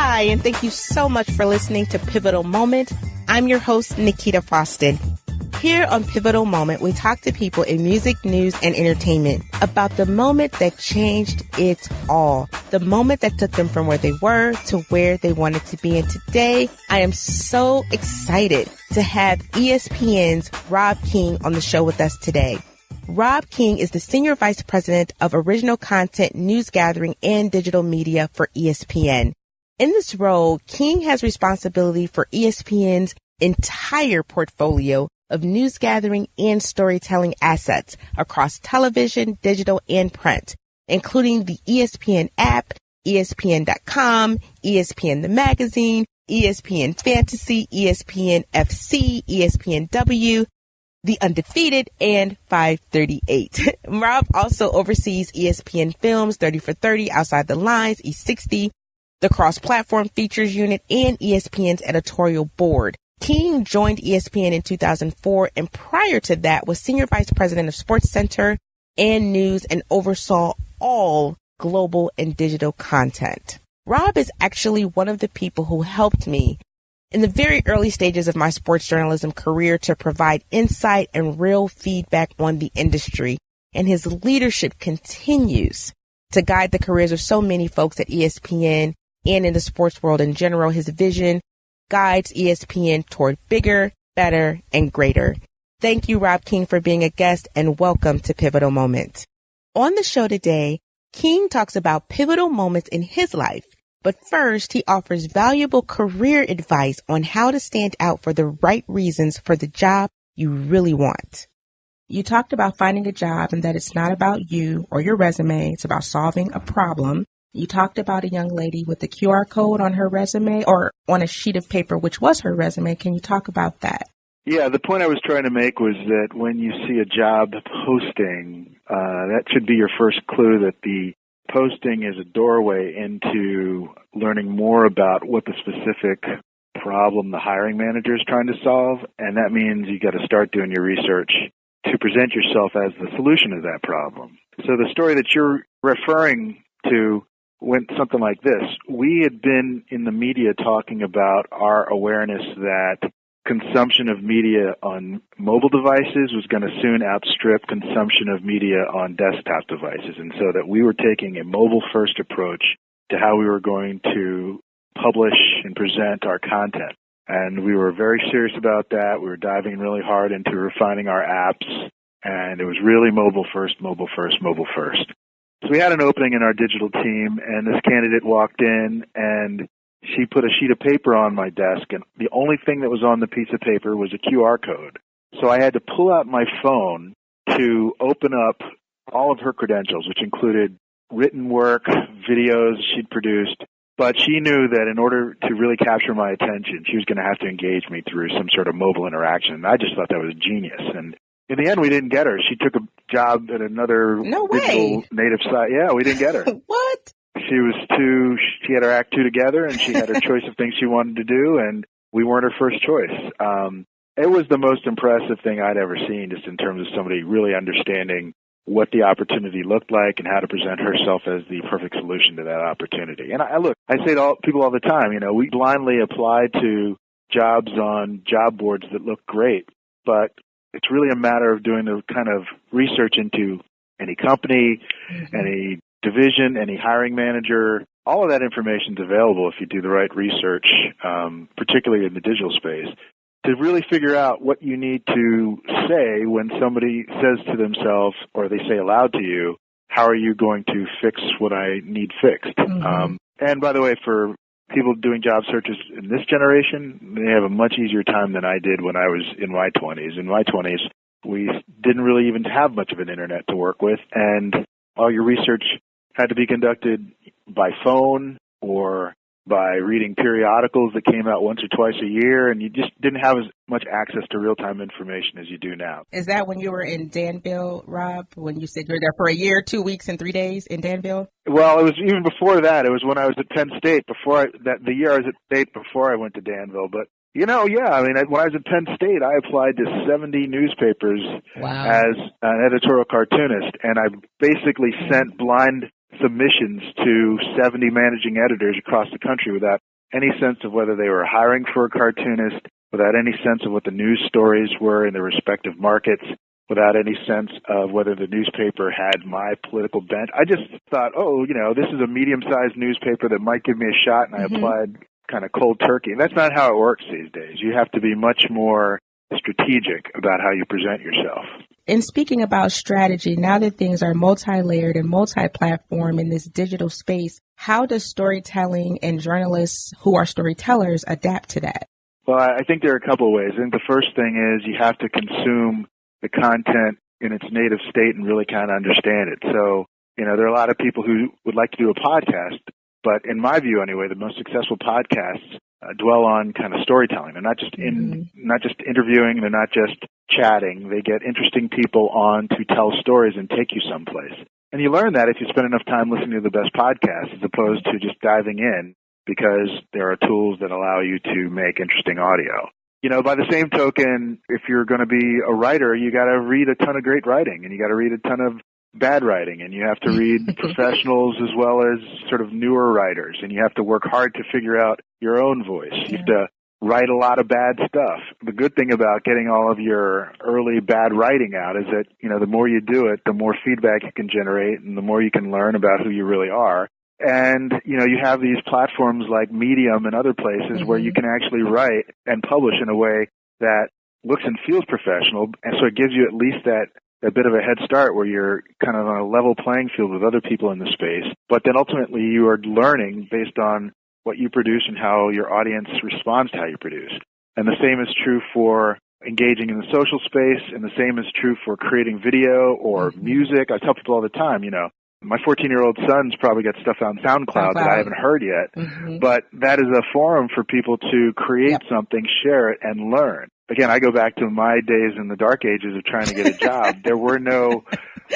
Hi, and thank you so much for listening to Pivotal Moment. I'm your host, Nikita Frosted. Here on Pivotal Moment, we talk to people in music, news, and entertainment about the moment that changed it all. The moment that took them from where they were to where they wanted to be. And today, I am so excited to have ESPN's Rob King on the show with us today. Rob King is the Senior Vice President of Original Content, News Gathering, and Digital Media for ESPN. In this role, King has responsibility for ESPN's entire portfolio of news gathering and storytelling assets across television, digital, and print, including the ESPN app, ESPN.com, ESPN the magazine, ESPN Fantasy, ESPN FC, ESPNW, The Undefeated, and 538. Rob also oversees ESPN Films, 30 for 30, Outside the Lines, E60, the Cross-Platform Features Unit, and ESPN's editorial board. King joined ESPN in 2004, and prior to that was Senior Vice President of Sports Center and News and oversaw all global and digital content. Rob is actually one of the people who helped me in the very early stages of my sports journalism career to provide insight and real feedback on the industry, and his leadership continues to guide the careers of so many folks at ESPN and in the sports world in general. His vision guides ESPN toward bigger, better, and greater. Thank you, Rob King, for being a guest, and welcome to Pivotal Moments. On the show today, King talks about pivotal moments in his life, but first he offers valuable career advice on how to stand out for the right reasons for the job you really want. You talked about finding a job and that it's not about you or your resume, it's about solving a problem. You talked about a young lady with a QR code on her resume or on a sheet of paper, which was her resume. Can you talk about that? Yeah, the point I was trying to make was that when you see a job posting, that should be your first clue that the posting is a doorway into learning more about what the specific problem the hiring manager is trying to solve. And that means you got to start doing your research to present yourself as the solution to that problem. So the story that you're referring to went something like this. We had been in the media talking about our awareness that consumption of media on mobile devices was going to soon outstrip consumption of media on desktop devices, and so that we were taking a mobile-first approach to how we were going to publish and present our content. And we were very serious about that. We were diving really hard into refining our apps, and it was really mobile first, mobile first, mobile first. So we had an opening in our digital team, and this candidate walked in, and she put a sheet of paper on my desk, and the only thing that was on the piece of paper was a QR code. So I had to pull out my phone to open up all of her credentials, which included written work, videos she'd produced. But she knew that in order to really capture my attention, she was going to have to engage me through some sort of mobile interaction. And I just thought that was genius. And in the end, we didn't get her. She took a job at another digital native site. Yeah, we didn't get her. What? She had her act two together, and she had her choice of things she wanted to do, and we weren't her first choice. It was the most impressive thing I'd ever seen, just in terms of somebody really understanding what the opportunity looked like and how to present herself as the perfect solution to that opportunity. And I say to people all the time, we blindly apply to jobs on job boards that look great, but it's really a matter of doing the kind of research into any company, any division, any hiring manager. All of that information is available if you do the right research, particularly in the digital space, to really figure out what you need to say when somebody says to themselves, or they say aloud to you, how are you going to fix what I need fixed? And by the way, for people doing job searches in this generation, they have a much easier time than I did when I was in my 20s. In my 20s, we didn't really even have much of an internet to work with, and all your research had to be conducted by phone or by reading periodicals that came out once or twice a year, and you just didn't have as much access to real-time information as you do now. Is that when you were in Danville, Rob, when you said you were there for a year, 2 weeks, and 3 days in Danville? Well, it was even before that. It was when I was at Penn State, the year I was at State before I went to Danville. But, when I was at Penn State, I applied to 70 newspapers as an editorial cartoonist, and I basically sent blind submissions to 70 managing editors across the country without any sense of whether they were hiring for a cartoonist, without any sense of what the news stories were in their respective markets, without any sense of whether the newspaper had my political bent. I just thought, this is a medium-sized newspaper that might give me a shot, and I applied kind of cold turkey. And that's not how it works these days. You have to be much more strategic about how you present yourself. And speaking about strategy, now that things are multi-layered and multi-platform in this digital space, how does storytelling and journalists who are storytellers adapt to that? Well, I think there are a couple of ways. I think the first thing is you have to consume the content in its native state and really kind of understand it. So, there are a lot of people who would like to do a podcast, but in my view anyway, the most successful podcasts dwell on kind of storytelling. They're not just not just interviewing, they're not just chatting. They get interesting people on to tell stories and take you someplace. And you learn that if you spend enough time listening to the best podcasts as opposed to just diving in, because there are tools that allow you to make interesting audio. By the same token, if you're going to be a writer, you got to read a ton of great writing, and you got to read a ton of bad writing, and you have to read professionals as well as sort of newer writers, and you have to work hard to figure out your own voice. You have to write a lot of bad stuff. The good thing about getting all of your early bad writing out is that, the more you do it, the more feedback you can generate, and the more you can learn about who you really are. And, you have these platforms like Medium and other places where you can actually write and publish in a way that looks and feels professional. And so it gives you at least that bit of a head start where you're kind of on a level playing field with other people in the space. But then ultimately you are learning based on what you produce and how your audience responds to how you produce. And the same is true for engaging in the social space, and the same is true for creating video or music. I tell people all the time, my 14-year-old son's probably got stuff on SoundCloud that I haven't heard yet, but that is a forum for people to create something, share it, and learn. Again, I go back to my days in the dark ages of trying to get a job. There were no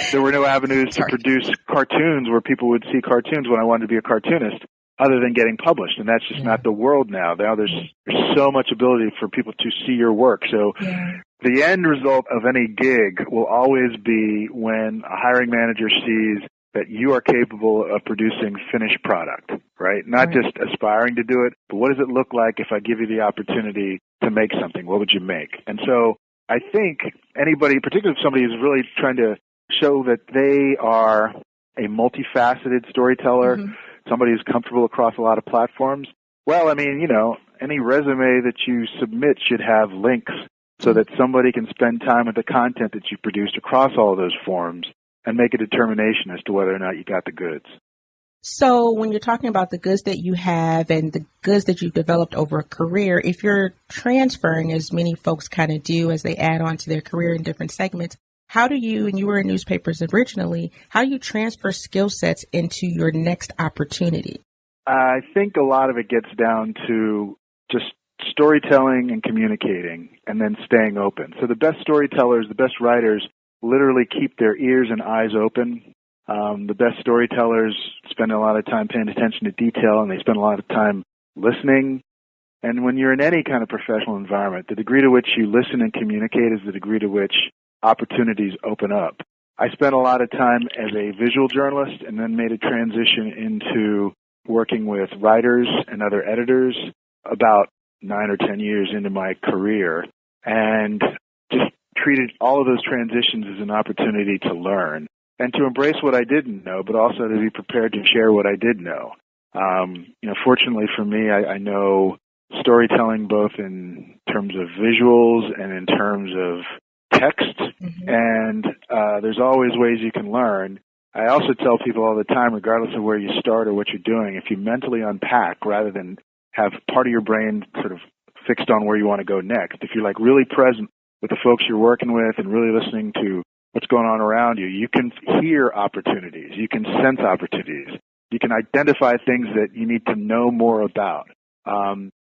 avenues to produce cartoons where people would see cartoons when I wanted to be a cartoonist, other than getting published, and that's just not the world now. Now there's so much ability for people to see your work. So the end result of any gig will always be when a hiring manager sees that you are capable of producing finished product, right? Not just aspiring to do it, but what does it look like if I give you the opportunity to make something? What would you make? And so I think anybody, particularly if somebody is really trying to show that they are a multifaceted storyteller, somebody who's comfortable across a lot of platforms, well, any resume that you submit should have links so that somebody can spend time with the content that you produced across all of those forms and make a determination as to whether or not you got the goods. So when you're talking about the goods that you have and the goods that you've developed over a career, if you're transferring, as many folks kind of do as they add on to their career in different segments, how do you, and you were in newspapers originally, how do you transfer skill sets into your next opportunity? I think a lot of it gets down to just storytelling and communicating and then staying open. So the best storytellers, the best writers literally keep their ears and eyes open. The best storytellers spend a lot of time paying attention to detail, and they spend a lot of time listening. And when you're in any kind of professional environment, the degree to which you listen and communicate is the degree to which opportunities open up. I spent a lot of time as a visual journalist and then made a transition into working with writers and other editors about 9 or 10 years into my career, and just treated all of those transitions as an opportunity to learn and to embrace what I didn't know, but also to be prepared to share what I did know. Fortunately for me, I know storytelling both in terms of visuals and in terms of text, and there's always ways you can learn. I also tell people all the time, regardless of where you start or what you're doing, if you mentally unpack rather than have part of your brain sort of fixed on where you want to go next, if you're like really present with the folks you're working with and really listening to what's going on around you, you can hear opportunities, you can sense opportunities, you can identify things that you need to know more about.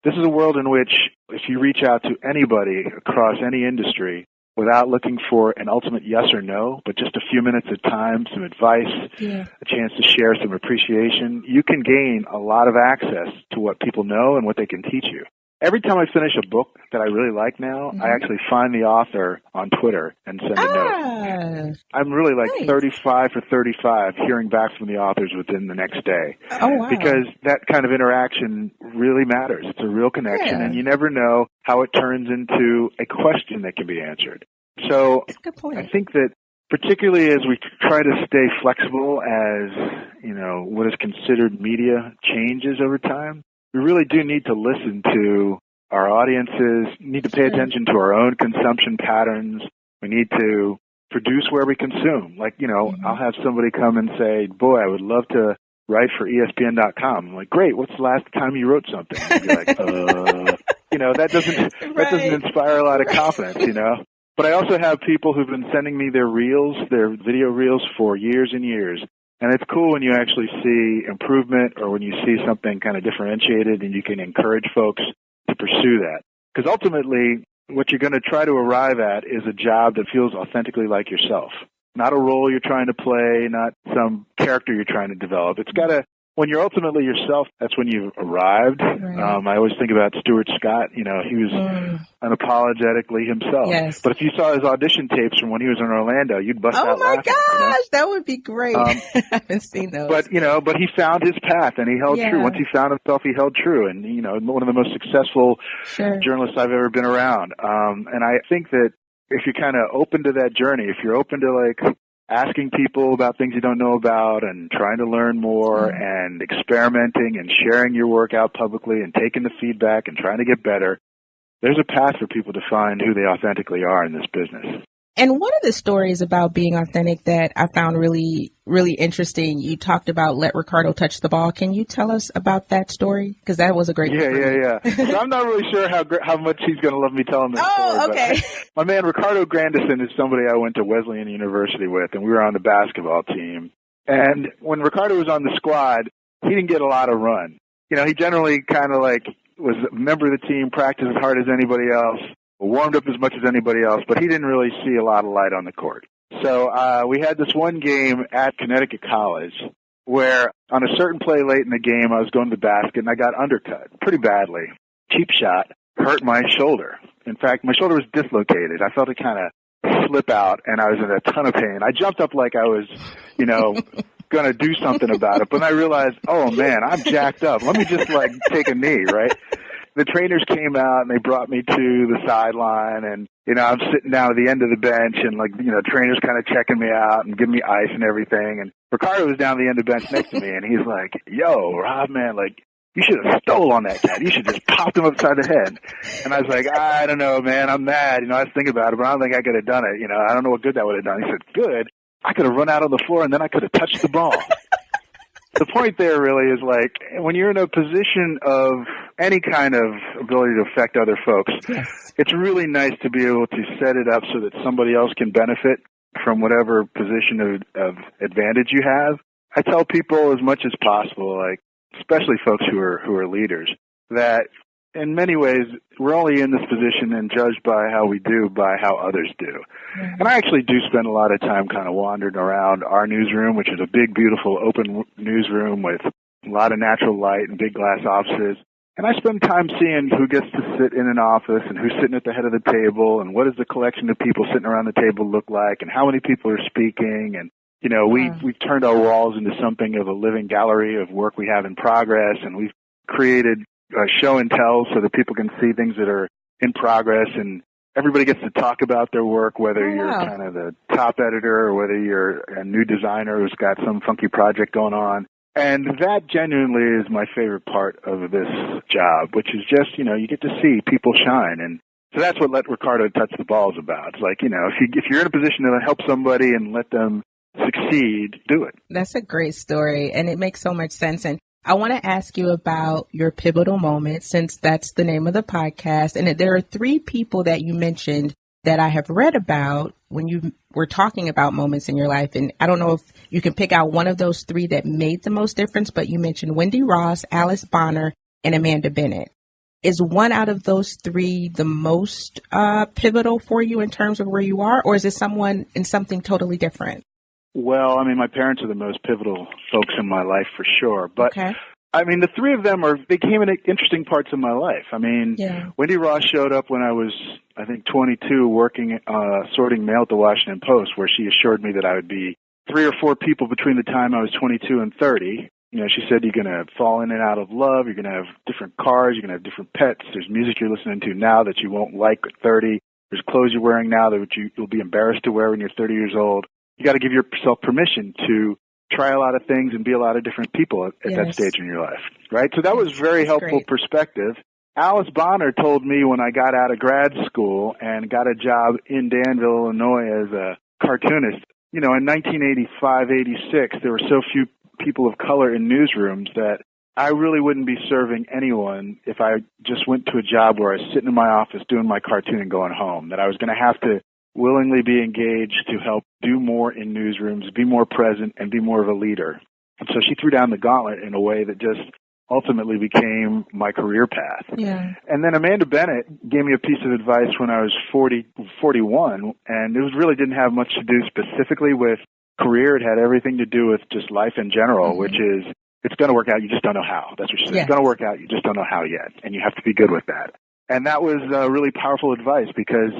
This is a world in which if you reach out to anybody across any industry without looking for an ultimate yes or no, but just a few minutes of time, some advice, a chance to share some appreciation, you can gain a lot of access to what people know and what they can teach you. every time I finish a book that I really like now, I actually find the author on Twitter and send a note. I'm really like 35 for 35 hearing back from the authors within the next day. Oh, wow. Because that kind of interaction really matters. It's a real connection, and you never know how it turns into a question that can be answered. So That's a good point. I think that particularly as we try to stay flexible as, what is considered media changes over time, we really do need to listen to our audiences, need to pay attention to our own consumption patterns. We need to produce where we consume. Like, I'll have somebody come and say, boy, I would love to write for ESPN.com. I'm like, great, what's the last time you wrote something? And you're like, that doesn't inspire a lot of confidence, But I also have people who've been sending me their video reels for years and years. And it's cool when you actually see improvement or when you see something kind of differentiated and you can encourage folks to pursue that. Because ultimately, what you're going to try to arrive at is a job that feels authentically like yourself. Not a role you're trying to play, not some character you're trying to develop. It's got to, when you're ultimately yourself, that's when you've arrived. Right. I always think about Stuart Scott. He was unapologetically himself. Yes. But if you saw his audition tapes from when he was in Orlando, you'd bust out laughing. Oh my gosh, that would be great. I haven't seen those. But he found his path and he held true. Once he found himself, he held true. And, one of the most successful journalists I've ever been around. And I think that if you're kind of open to that journey, if you're open to asking people about things you don't know about and trying to learn more and experimenting and sharing your work out publicly and taking the feedback and trying to get better, there's a path for people to find who they authentically are in this business. And one of the stories about being authentic that I found really, really interesting, you talked about let Ricardo touch the ball. Can you tell us about that story? Because that was a great story. Yeah. So I'm not really sure how much he's going to love me telling this story. Oh, okay. My man Ricardo Grandison is somebody I went to Wesleyan University with, and we were on the basketball team. And when Ricardo was on the squad, he didn't get a lot of run. He generally kind of was a member of the team, practiced as hard as anybody else, warmed up as much as anybody else, but he didn't really see a lot of light on the court. So we had this one game at Connecticut College where on a certain play late in the game, I was going to the basket and I got undercut pretty badly. Cheap shot, hurt my shoulder. In fact, my shoulder was dislocated. I felt it kind of slip out and I was in a ton of pain. I jumped up like I was, going to do something about it. But then I realized, oh man, I'm jacked up. Let me just take a knee, right? The trainers came out and they brought me to the sideline and, I'm sitting down at the end of the bench and trainers kind of checking me out and giving me ice and everything. And Ricardo was down the end of the bench next to me and he's like, yo, Rob, man, you should have stole on that cat. You should just popped him upside the head. And I was like, I don't know, man. I'm mad. I was thinking about it, but I don't think I could have done it. I don't know what good that would have done. He said, good. I could have run out on the floor and then I could have touched the ball. The point there really is when you're in a position of any kind of ability to affect other folks, it's really nice to be able to set it up so that somebody else can benefit from whatever position of advantage you have. I tell people as much as possible, especially folks who are leaders, that in many ways we're only in this position and judged by how we do by how others do. And I actually do spend a lot of time kind of wandering around our newsroom, which is a big, beautiful, open newsroom with a lot of natural light and big glass offices. And I spend time seeing who gets to sit in an office and who's sitting at the head of the table and what does the collection of people sitting around the table look like and how many people are speaking. And, we've turned our walls into something of a living gallery of work we have in progress. And we've created show and tell so that people can see things that are in progress and everybody gets to talk about their work, whether you're kind of the top editor or whether you're a new designer who's got some funky project going on. And that genuinely is my favorite part of this job, which is just, you get to see people shine. And so that's what Let Ricardo Touch the Ball is about. It's if you're in a position to help somebody and let them succeed, do it. That's a great story. And it makes so much sense. And I want to ask you about your pivotal moment, since that's the name of the podcast. And there are 3 people that you mentioned that I have read about when you were talking about moments in your life. And I don't know if you can pick out one of those 3 that made the most difference, but you mentioned Wendy Ross, Alice Bonner, and Amanda Bennett. Is one out of those 3 the most pivotal for you in terms of where you are, or is it someone in something totally different? Well, my parents are the most pivotal folks in my life for sure. But I mean, the three of them they came in interesting parts of my life. I mean, Wendy Ross showed up when I was, I think, 22, working, sorting mail at the Washington Post, where she assured me that I would be 3 or 4 people between the time I was 22 and 30. You know, she said you're going to fall in and out of love. You're going to have different cars. You're going to have different pets. There's music you're listening to now that you won't like at 30. There's clothes you're wearing now that you'll be embarrassed to wear when you're 30 years old. You got to give yourself permission to try a lot of things and be a lot of different people at that stage in your life, right? So that was very helpful perspective. Alice Bonner told me when I got out of grad school and got a job in Danville, Illinois as a cartoonist, you know, in 1985, 86, there were so few people of color in newsrooms that I really wouldn't be serving anyone if I just went to a job where I was sitting in my office doing my cartoon and going home, that I was going to have to willingly be engaged to help do more in newsrooms, be more present, and be more of a leader. And so she threw down the gauntlet in a way that just ultimately became my career path. Yeah. And then Amanda Bennett gave me a piece of advice when I was 41, and it really didn't have much to do specifically with career. It had everything to do with just life in general, which is it's going to work out, you just don't know how. That's what she said. It's going to work out, you just don't know how yet, and you have to be good with that. And that was really powerful advice because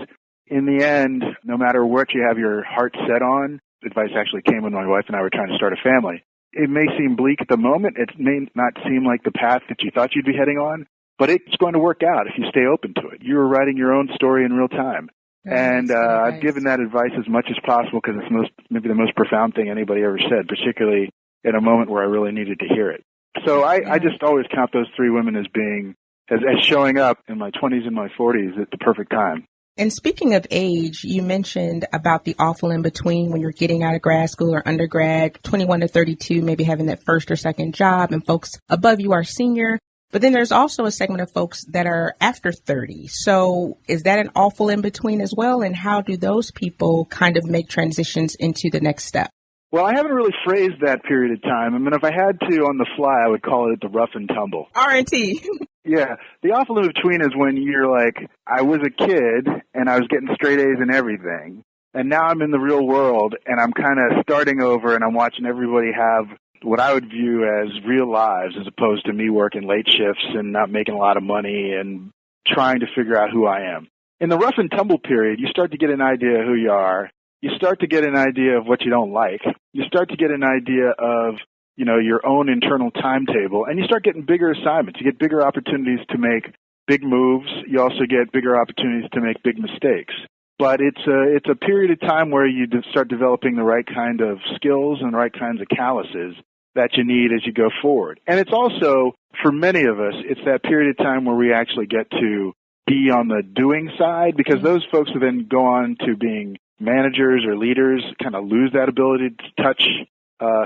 in the end, no matter what you have your heart set on, advice actually came when my wife and I were trying to start a family. It may seem bleak at the moment. It may not seem like the path that you thought you'd be heading on, but it's going to work out if you stay open to it. You're writing your own story in real time. And I've given that advice as much as possible because it's maybe the most profound thing anybody ever said, particularly in a moment where I really needed to hear it. So I just always count those three women as being, as showing up in my 20s and my 40s at the perfect time. And speaking of age, you mentioned about the awful in between when you're getting out of grad school or undergrad, 21 to 32, maybe having that first or second job, and folks above you are senior. But then there's also a segment of folks that are after 30. So is that an awful in between as well? And how do those people kind of make transitions into the next step? Well, I haven't really phrased that period of time. I mean, if I had to on the fly, I would call it the rough and tumble. R&T. Yeah. The awful in between is when you're like, I was a kid and I was getting straight A's in everything. And now I'm in the real world and I'm kind of starting over and I'm watching everybody have what I would view as real lives as opposed to me working late shifts and not making a lot of money and trying to figure out who I am. In the rough and tumble period, you start to get an idea of who you are. You start to get an idea of what you don't like. You start to get an idea of, you know, your own internal timetable, and you start getting bigger assignments. You get bigger opportunities to make big moves. You also get bigger opportunities to make big mistakes. But it's a period of time where you start developing the right kind of skills and the right kinds of calluses that you need as you go forward. And it's also, for many of us, it's that period of time where we actually get to be on the doing side, because those folks who then go on to being managers or leaders kind of lose that ability to touch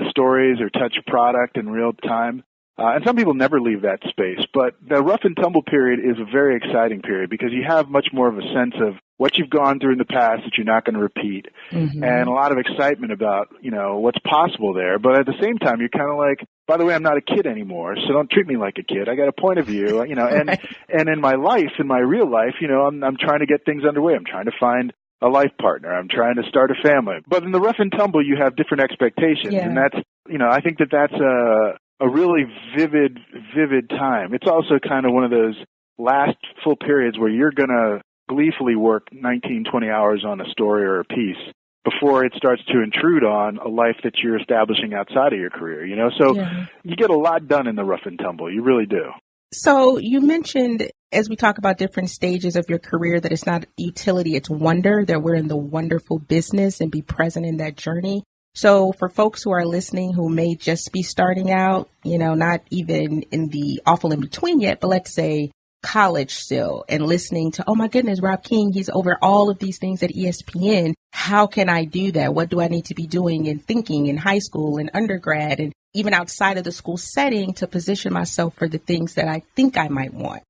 stories or touch product in real time. And some people never leave that space. But the rough and tumble period is a very exciting period because you have much more of a sense of what you've gone through in the past that you're not going to repeat, and a lot of excitement about, you know, what's possible there. But at the same time, you're kind of like, by the way, I'm not a kid anymore, so don't treat me like a kid. I got a point of view, you know, and and in my life, in my real life, you know, I'm trying to get things underway. I'm trying to find a life partner. I'm trying to start a family. But in the rough and tumble, you have different expectations, and that's, you know, I think that's a really vivid time. It's also kind of one of those last full periods where you're going to gleefully work 19, 20 hours on a story or a piece before it starts to intrude on a life that you're establishing outside of your career, you know? So you get a lot done in the rough and tumble. You really do. So you mentioned, as we talk about different stages of your career, that it's not utility, it's wonder, that we're in the wonderful business and be present in that journey. So for folks who are listening who may just be starting out, you know, not even in the awful in between yet, but let's say college still, and listening to, oh my goodness, Rob King, he's over all of these things at ESPN. How can I do that? What do I need to be doing and thinking in high school and undergrad and even outside of the school setting to position myself for the things that I think I might want?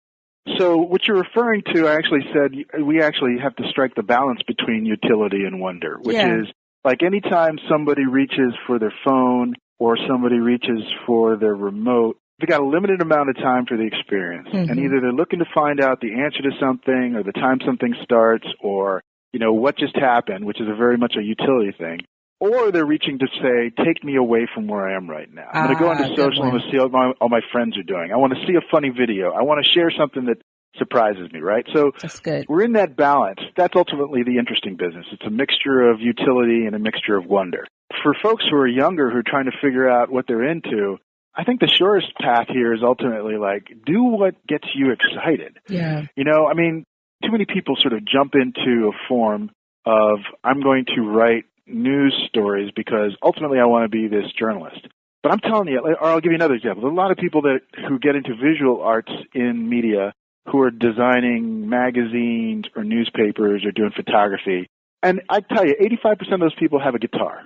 So what you're referring to, I actually said we actually have to strike the balance between utility and wonder, which is like anytime somebody reaches for their phone or somebody reaches for their remote, they got a limited amount of time for the experience. And either they're looking to find out the answer to something or the time something starts or, you know, what just happened, which is very much a utility thing, or they're reaching to say, take me away from where I am right now. I'm going to go into social and see what all my friends are doing. I want to see a funny video. I want to share something that surprises me, right? So that's good. We're in that balance. That's ultimately the interesting business. It's a mixture of utility and a mixture of wonder. For folks who are younger who are trying to figure out what they're into, I think the shortest path here is ultimately like, do what gets you excited. Yeah. You know, I mean, too many people sort of jump into a form of, I'm going to write news stories because ultimately I want to be this journalist. But I'm telling you, or I'll give you another example. There are a lot of people who get into visual arts in media who are designing magazines or newspapers or doing photography. And I tell you, 85% of those people have a guitar.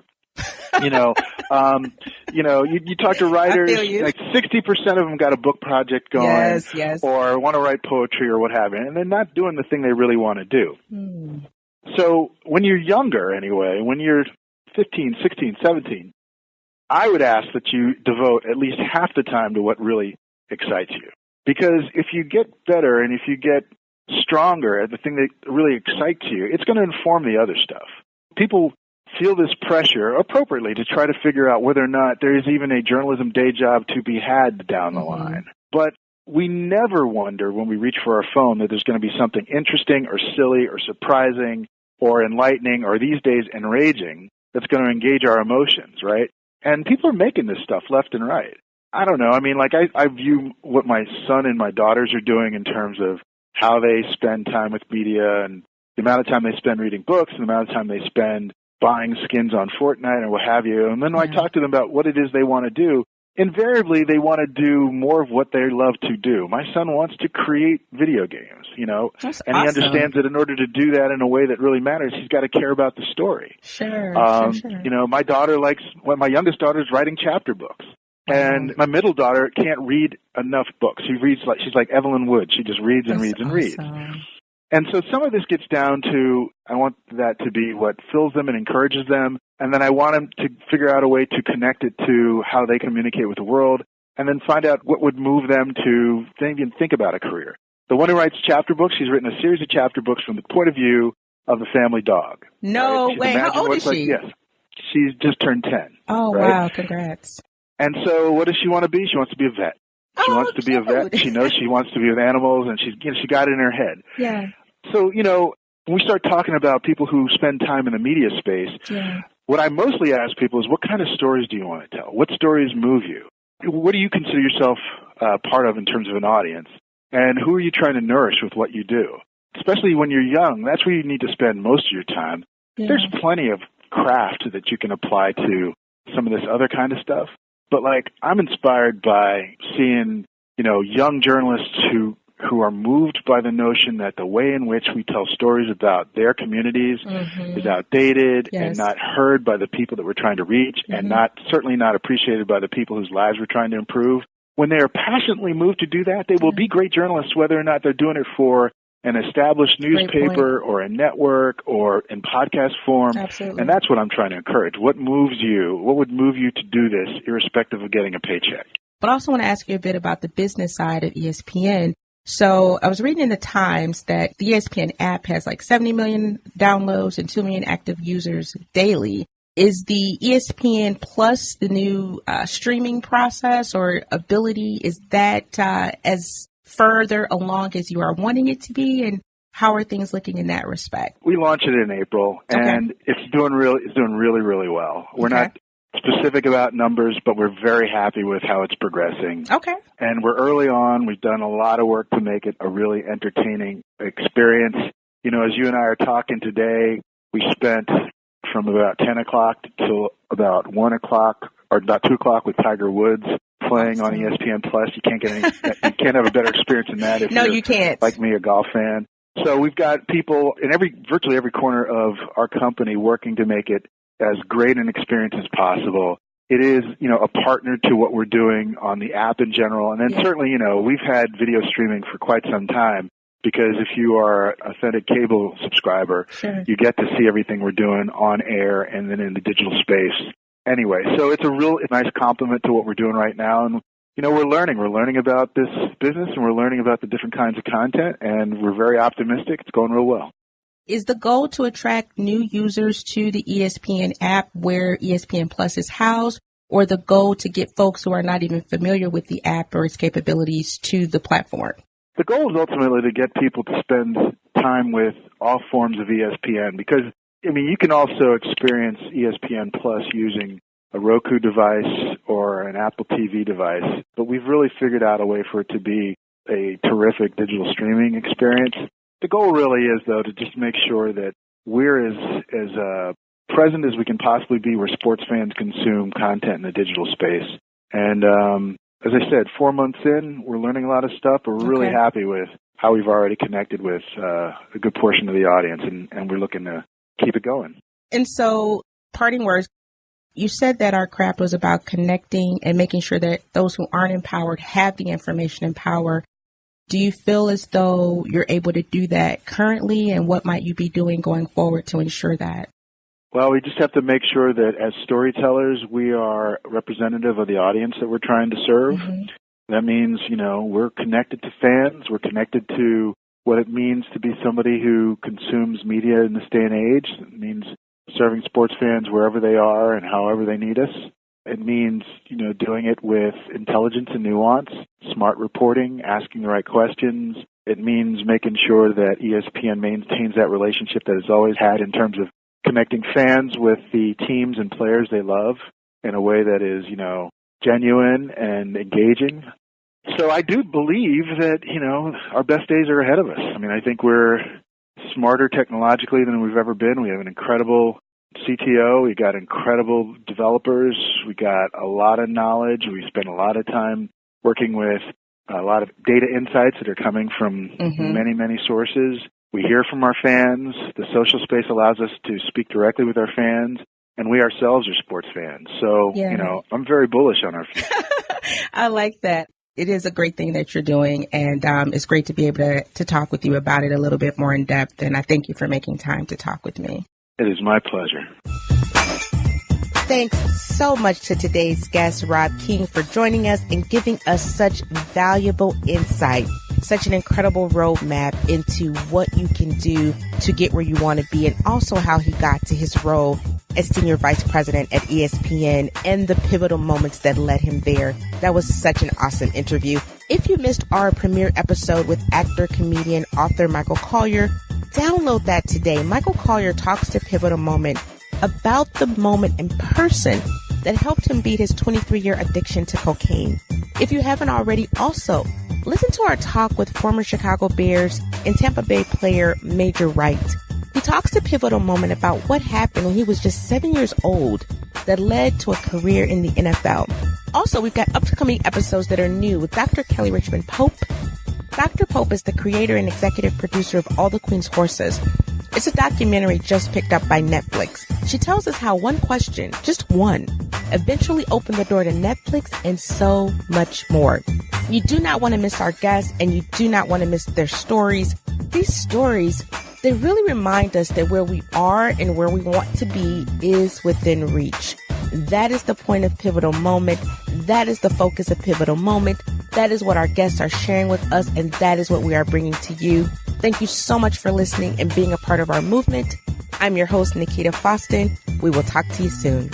You talk to writers, like 60% of them got a book project going, yes. or want to write poetry or what have you, and they're not doing the thing they really want to do. So when you're younger, anyway, when you're 15, 16, 17, I would ask that you devote at least half the time to what really excites you. Because if you get better and if you get stronger at the thing that really excites you, it's going to inform the other stuff. People feel this pressure appropriately to try to figure out whether or not there is even a journalism day job to be had down the line. But we never wonder when we reach for our phone that there's going to be something interesting or silly or surprising or enlightening or these days enraging that's going to engage our emotions, right? And people are making this stuff left and right. I don't know. I mean, like I view what my son and my daughters are doing in terms of how they spend time with media and the amount of time they spend reading books and the amount of time they spend buying skins on Fortnite or what have you. And then when I talk to them about what it is they want to do, invariably they want to do more of what they love to do. My son wants to create video games, That's and awesome. He understands that in order to do that in a way that really matters, he's got to care about the story. Sure. My daughter my youngest daughter is writing chapter books. And my middle daughter can't read enough books. She's like Evelyn Wood. She just reads and reads and reads. And so some of this gets down to, I want that to be what fills them and encourages them. And then I want them to figure out a way to connect it to how they communicate with the world and then find out what would move them to even think about a career. The one who writes chapter books, she's written a series of chapter books from the point of view of the family dog. No way. How old is she? Yes. She's just turned 10. Oh, right? Wow. Congrats. And so what does she want to be? She wants to be a vet. She wants to be a vet. She knows she wants to be with animals, and she got it in her head. Yeah. So, when we start talking about people who spend time in the media space, what I mostly ask people is, what kind of stories do you want to tell? What stories move you? What do you consider yourself part of in terms of an audience? And who are you trying to nourish with what you do? Especially when you're young, that's where you need to spend most of your time. Yeah. There's plenty of craft that you can apply to some of this other kind of stuff. But I'm inspired by seeing, young journalists who are moved by the notion that the way in which we tell stories about their communities is outdated and not heard by the people that we're trying to reach and certainly not appreciated by the people whose lives we're trying to improve. When they are passionately moved to do that, they will be great journalists, whether or not they're doing it for an established newspaper or a network or in podcast form. Absolutely. And that's what I'm trying to encourage. What moves you? What would move you to do this irrespective of getting a paycheck? But I also want to ask you a bit about the business side of ESPN. So I was reading in the Times that the ESPN app has 70 million downloads and 2 million active users daily. Is the ESPN Plus the new streaming process or ability? Is that as further along as you are wanting it to be, and how are things looking in that respect? We launched it in April, and it's doing really, really well. We're not specific about numbers, but we're very happy with how it's progressing. Okay. And we're early on. We've done a lot of work to make it a really entertaining experience. As you and I are talking today, we spent from about 10 o'clock till about 1 o'clock or about 2 o'clock with Tiger Woods playing on ESPN Plus. You can't have a better experience than that if you can't. Like me, a golf fan. So we've got people in virtually every corner of our company working to make it as great an experience as possible. It is, a partner to what we're doing on the app in general. And then certainly, we've had video streaming for quite some time because if you are an authentic cable subscriber, you get to see everything we're doing on air and then in the digital space. Anyway, so it's a real nice compliment to what we're doing right now. And, we're learning about this business and we're learning about the different kinds of content, and we're very optimistic. It's going real well. Is the goal to attract new users to the ESPN app where ESPN Plus is housed, or the goal to get folks who are not even familiar with the app or its capabilities to the platform? The goal is ultimately to get people to spend time with all forms of ESPN because, you can also experience ESPN Plus using a Roku device or an Apple TV device, but we've really figured out a way for it to be a terrific digital streaming experience. The goal really is, though, to just make sure that we're as present as we can possibly be where sports fans consume content in the digital space. And as I said, 4 months in, we're learning a lot of stuff, but we're really happy with how we've already connected with a good portion of the audience, and we're looking to keep it going. And so, parting words, you said that our craft was about connecting and making sure that those who aren't empowered have the information and power. Do you feel as though you're able to do that currently, and what might you be doing going forward to ensure that? Well, we just have to make sure that as storytellers, we are representative of the audience that we're trying to serve. Mm-hmm. That means, we're connected to fans. We're connected to what it means to be somebody who consumes media in this day and age. It means serving sports fans wherever they are and however they need us. It means, doing it with intelligence and nuance, smart reporting, asking the right questions. It means making sure that ESPN maintains that relationship that it's always had in terms of connecting fans with the teams and players they love in a way that is, genuine and engaging. So I do believe that, our best days are ahead of us. I think we're smarter technologically than we've ever been. We have an incredible CTO. We got incredible developers. We got a lot of knowledge. We spend a lot of time working with a lot of data insights that are coming from many, many sources. We hear from our fans. The social space allows us to speak directly with our fans, and we ourselves are sports fans. So, I'm very bullish on our future. I like that. It is a great thing that you're doing, and it's great to be able to talk with you about it a little bit more in depth, and I thank you for making time to talk with me. It is my pleasure. Thanks so much to today's guest, Rob King, for joining us and giving us such valuable insight, such an incredible roadmap into what you can do to get where you want to be, and also how he got to his role as Senior Vice President at ESPN and the pivotal moments that led him there. That was such an awesome interview. If you missed our premiere episode with actor, comedian, author Michael Collier, download that today. Michael Collier talks to Pivotal Moment about the moment in person that helped him beat his 23-year addiction to cocaine. If you haven't already, also listen to our talk with former Chicago Bears and Tampa Bay player Major Wright. He talks to Pivotal Moment about what happened when he was just 7 years old that led to a career in the NFL. Also, we've got upcoming episodes that are new with Dr. Kelly Richmond Pope. Dr. Pope is the creator and executive producer of All the Queen's Horses. It's a documentary just picked up by Netflix. She tells us how one question, just one, eventually opened the door to Netflix and so much more. You do not want to miss our guests, and you do not want to miss their stories. These stories, they really remind us that where we are and where we want to be is within reach. That is the point of Pivotal Moment. That is the focus of Pivotal Moment. That is what our guests are sharing with us, and that is what we are bringing to you. Thank you so much for listening and being a part of our movement. I'm your host, Nikita Foston. We will talk to you soon.